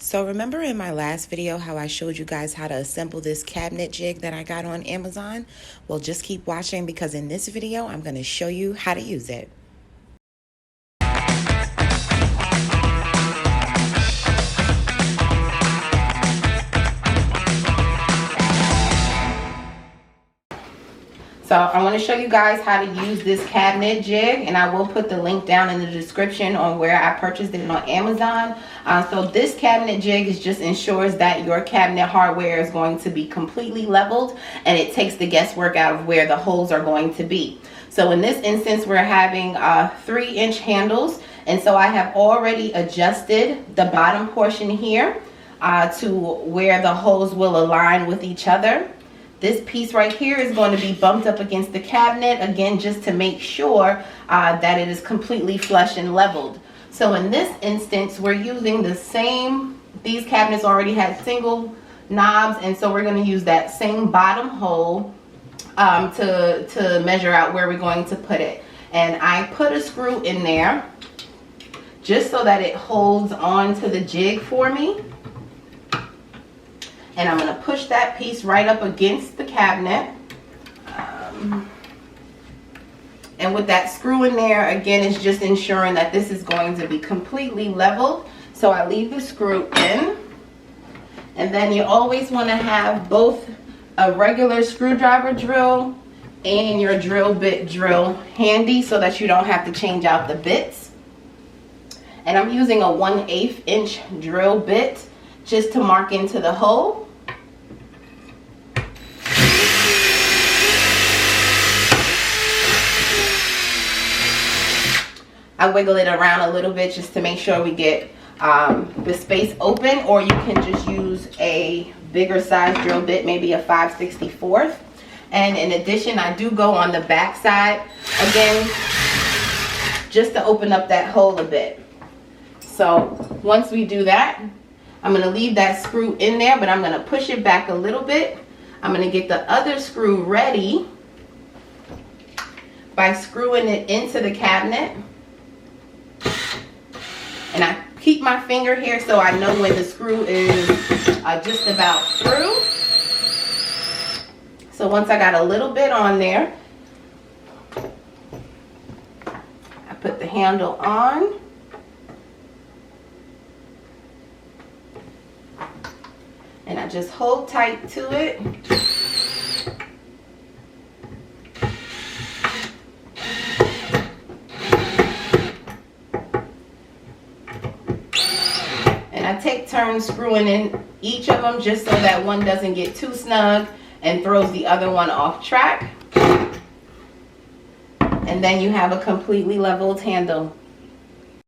So remember in my last video how I showed you guys how to assemble this cabinet jig that I got on Amazon? Well, just keep watching because in this video, I'm going to show you how to use it. So I want to show you guys how to use this cabinet jig, and I will put the link down in the description on where I purchased it on Amazon. So this cabinet jig just ensures that your cabinet hardware is going to be completely leveled, and it takes the guesswork out of where the holes are going to be. So in this instance, we're having 3-inch handles, and so I have already adjusted the bottom portion here to where the holes will align with each other. This piece right here is going to be bumped up against the cabinet, again, just to make sure that it is completely flush and leveled. So in this instance, we're using the same, these cabinets already had single knobs, and so we're going to use that same bottom hole to measure out where we're going to put it. And I put a screw in there just so that it holds on to the jig for me. And I'm going to push that piece right up against the cabinet. And with that screw in there, again, it's just ensuring that this is going to be completely leveled. So I leave the screw in. And then you always want to have both a regular screwdriver drill and your drill bit drill handy so that you don't have to change out the bits. And I'm using a 1/8 inch drill bit just to mark into the hole. I wiggle it around a little bit just to make sure we get the space open, or you can just use a bigger size drill bit, maybe a 5/64. And in addition, I do go on the back side again just to open up that hole a bit. So once we do that, I'm going to leave that screw in there, but I'm going to push it back a little bit. I'm going to get the other screw ready by screwing it into the cabinet. And I keep my finger here so I know when the screw is just about through. So once I got a little bit on there, I put the handle on. And I just hold tight to it. And I take turns screwing in each of them just so that one doesn't get too snug and throws the other one off track. And then you have a completely leveled handle.